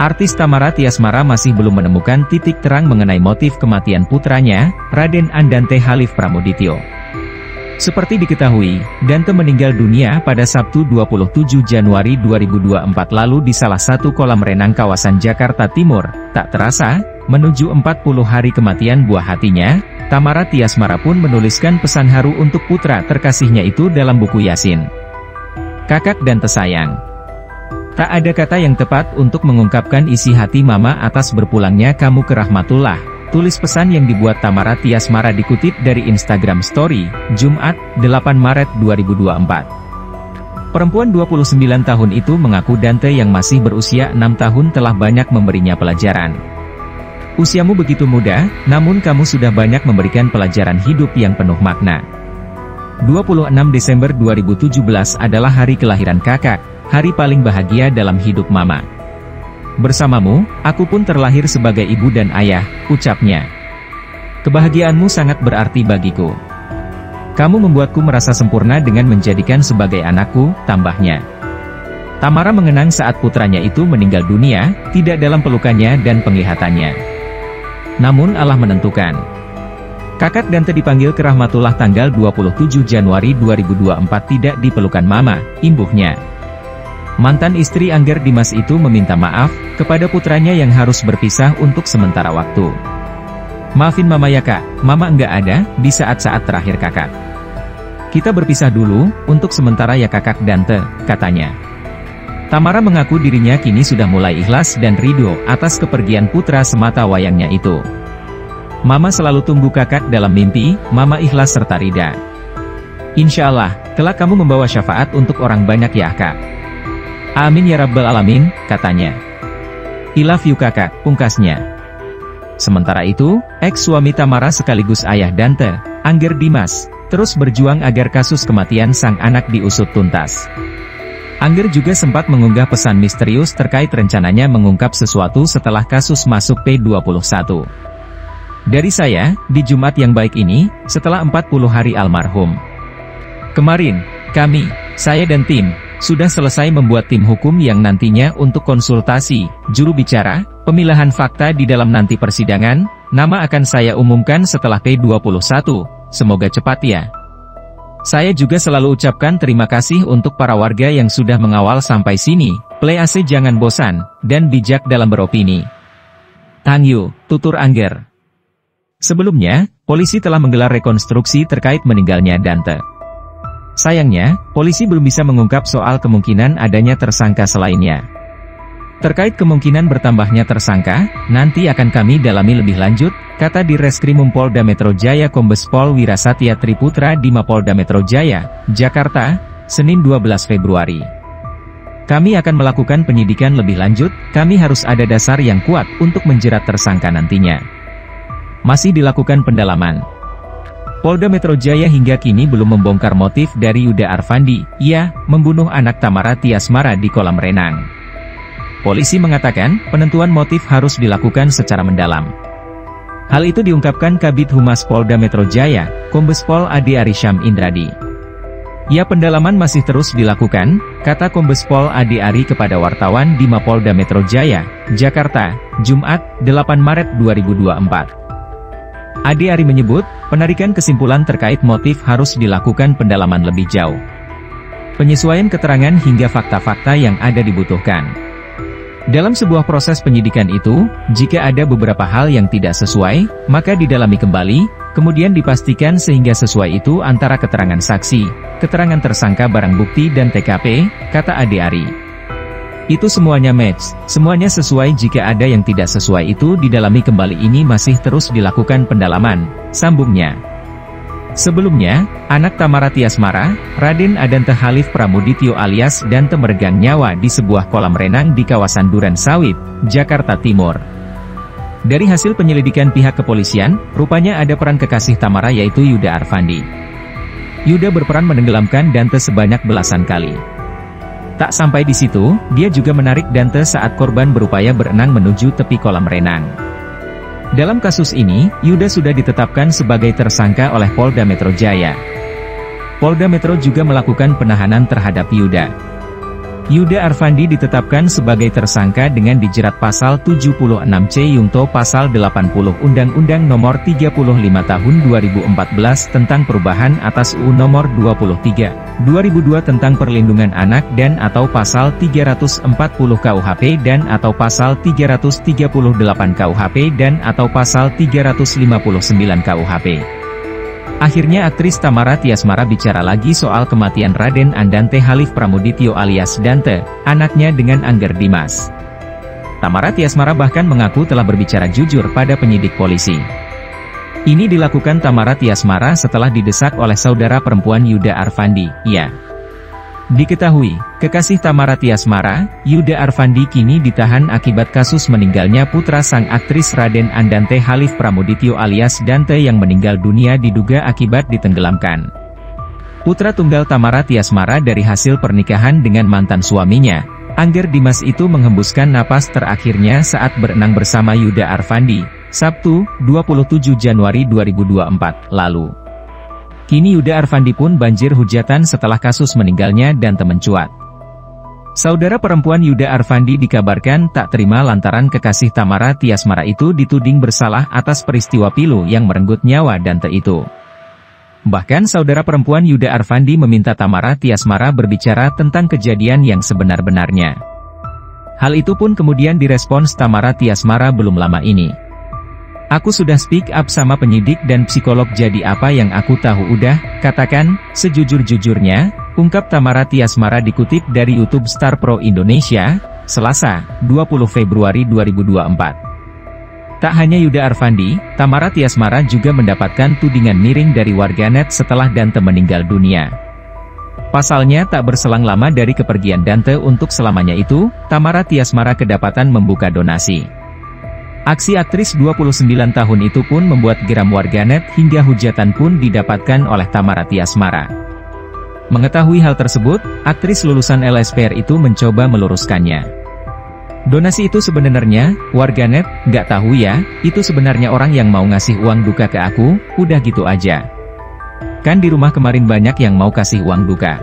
Artis Tamara Tiasmara masih belum menemukan titik terang mengenai motif kematian putranya, Raden Andante Khalif Pramudityo. Seperti diketahui, Dante meninggal dunia pada Sabtu 27 Januari 2024 lalu di salah satu kolam renang kawasan Jakarta Timur. Tak terasa, menuju 40 hari kematian buah hatinya, Tamara Tiasmara pun menuliskan pesan haru untuk putra terkasihnya itu dalam buku Yasin. Kakak Dante sayang. Tak ada kata yang tepat untuk mengungkapkan isi hati mama atas berpulangnya kamu ke rahmatullah, tulis pesan yang dibuat Tamara Tiasmara dikutip dari Instagram Story, Jumat, 8 Maret 2024. Perempuan 29 tahun itu mengaku Dante yang masih berusia 6 tahun telah banyak memberinya pelajaran. Usiamu begitu muda, namun kamu sudah banyak memberikan pelajaran hidup yang penuh makna. 26 Desember 2017 adalah hari kelahiran kakak, hari paling bahagia dalam hidup mama. Bersamamu, aku pun terlahir sebagai ibu dan ayah, ucapnya. Kebahagiaanmu sangat berarti bagiku. Kamu membuatku merasa sempurna dengan menjadikan sebagai anakku, tambahnya. Tamara mengenang saat putranya itu meninggal dunia, tidak dalam pelukannya dan penglihatannya. Namun Allah menentukan. Kakak Dante dipanggil ke rahmatullah tanggal 27 Januari 2024 tidak di pelukan mama, imbuhnya. Mantan istri Angger Dimas itu meminta maaf kepada putranya yang harus berpisah untuk sementara waktu. Maafin mama ya kak, mama enggak ada di saat-saat terakhir kakak. Kita berpisah dulu, untuk sementara ya kakak Dante, katanya. Tamara mengaku dirinya kini sudah mulai ikhlas dan ridho atas kepergian putra semata wayangnya itu. Mama selalu tunggu kakak dalam mimpi, mama ikhlas serta rida. Insya Allah, kelak kamu membawa syafaat untuk orang banyak ya kak. Amin ya rabbal alamin, katanya. I love you kakak, pungkasnya. Sementara itu, ex-suami Tamara sekaligus ayah Dante, Angger Dimas, terus berjuang agar kasus kematian sang anak diusut tuntas. Angger juga sempat mengunggah pesan misterius terkait rencananya mengungkap sesuatu setelah kasus masuk P21. Dari saya, di Jumat yang baik ini, setelah 40 hari almarhum. Kemarin, kami, saya dan tim, sudah selesai membuat tim hukum yang nantinya untuk konsultasi, juru bicara, pemilahan fakta di dalam nanti persidangan, nama akan saya umumkan setelah P21, semoga cepat ya. Saya juga selalu ucapkan terima kasih untuk para warga yang sudah mengawal sampai sini, play AC jangan bosan, dan bijak dalam beropini. Thank you, tutur Angger. Sebelumnya, polisi telah menggelar rekonstruksi terkait meninggalnya Dante. Sayangnya, polisi belum bisa mengungkap soal kemungkinan adanya tersangka selainnya. Terkait kemungkinan bertambahnya tersangka, nanti akan kami dalami lebih lanjut, kata Direskrimum Polda Metro Jaya Kombes Pol Wirasatya Triputra di Mapolda Metro Jaya, Jakarta, Senin 12 Februari. Kami akan melakukan penyidikan lebih lanjut, kami harus ada dasar yang kuat untuk menjerat tersangka nantinya. Masih dilakukan pendalaman. Polda Metro Jaya hingga kini belum membongkar motif dari Yuda Arfandi, ia membunuh anak Tamara Tiasmara di kolam renang. Polisi mengatakan, penentuan motif harus dilakukan secara mendalam. Hal itu diungkapkan Kabid Humas Polda Metro Jaya, Kombes Pol Ade Arysyam Indradi. Ya pendalaman masih terus dilakukan, kata Kombes Pol Ade Ari kepada wartawan di Mapolda Metro Jaya, Jakarta, Jumat, 8 Maret 2024. Ade Ari menyebut, penarikan kesimpulan terkait motif harus dilakukan pendalaman lebih jauh. Penyesuaian keterangan hingga fakta-fakta yang ada dibutuhkan. Dalam sebuah proses penyidikan itu, jika ada beberapa hal yang tidak sesuai, maka didalami kembali, kemudian dipastikan sehingga sesuai itu antara keterangan saksi, keterangan tersangka barang bukti dan TKP, kata Ade Ari. Itu semuanya match, semuanya sesuai. Jika ada yang tidak sesuai itu didalami kembali, ini masih terus dilakukan pendalaman, sambungnya. Sebelumnya, anak Tamara Tiasmara, Raden Andante Khalif Pramudityo alias Dante meregang nyawa di sebuah kolam renang di kawasan Duren Sawit, Jakarta Timur. Dari hasil penyelidikan pihak kepolisian, rupanya ada peran kekasih Tamara yaitu Yuda Arfandi. Yuda berperan menenggelamkan Dante sebanyak belasan kali. Tak sampai di situ, dia juga menarik Dante saat korban berupaya berenang menuju tepi kolam renang. Dalam kasus ini, Yuda sudah ditetapkan sebagai tersangka oleh Polda Metro Jaya. Polda Metro juga melakukan penahanan terhadap Yuda. Yuda Arfandi ditetapkan sebagai tersangka dengan dijerat pasal 76C Yungto pasal 80 Undang-Undang Nomor 35 Tahun 2014 tentang perubahan atas UU Nomor 23, 2002 tentang perlindungan anak dan atau pasal 340 KUHP dan atau pasal 338 KUHP dan atau pasal 359 KUHP. Akhirnya aktris Tamara Tiasmara bicara lagi soal kematian Raden Andante Halif Pramudityo alias Dante, anaknya dengan Angger Dimas. Tamara Tiasmara bahkan mengaku telah berbicara jujur pada penyidik polisi. Ini dilakukan Tamara Tiasmara setelah didesak oleh saudara perempuan Yuda Arfandi, ya. Diketahui, kekasih Tamara Tiasmara, Yuda Arfandi kini ditahan akibat kasus meninggalnya putra sang aktris Raden Andante Halif Pramudityo alias Dante yang meninggal dunia diduga akibat ditenggelamkan. Putra tunggal Tamara Tiasmara dari hasil pernikahan dengan mantan suaminya, Angger Dimas itu menghembuskan napas terakhirnya saat berenang bersama Yuda Arfandi, Sabtu, 27 Januari 2024, lalu. Kini Yuda Arfandi pun banjir hujatan setelah kasus meninggalnya Dante mencuat. Saudara perempuan Yuda Arfandi dikabarkan tak terima lantaran kekasih Tamara Tiasmara itu dituding bersalah atas peristiwa pilu yang merenggut nyawa Dante itu. Bahkan saudara perempuan Yuda Arfandi meminta Tamara Tiasmara berbicara tentang kejadian yang sebenar-benarnya. Hal itu pun kemudian direspons Tamara Tiasmara belum lama ini. Aku sudah speak up sama penyidik dan psikolog jadi apa yang aku tahu udah, katakan, sejujur-jujurnya, ungkap Tamara Tiasmara dikutip dari YouTube Star Pro Indonesia, Selasa, 20 Februari 2024. Tak hanya Yuda Arfandi, Tamara Tiasmara juga mendapatkan tudingan miring dari warganet setelah Dante meninggal dunia. Pasalnya tak berselang lama dari kepergian Dante untuk selamanya itu, Tamara Tiasmara kedapatan membuka donasi. Aksi aktris 29 tahun itu pun membuat geram warganet hingga hujatan pun didapatkan oleh Tamara Tiasmara. Mengetahui hal tersebut, aktris lulusan LSPR itu mencoba meluruskannya. Donasi itu sebenarnya, warganet, nggak tahu ya, itu sebenarnya orang yang mau ngasih uang duka ke aku, udah gitu aja. Kan di rumah kemarin banyak yang mau kasih uang duka.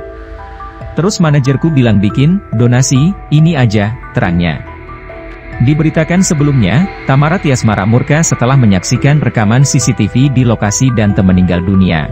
Terus manajerku bilang bikin, donasi, ini aja, terangnya. Diberitakan sebelumnya, Tamara Tiasmara murka setelah menyaksikan rekaman CCTV di lokasi Dante meninggal dunia.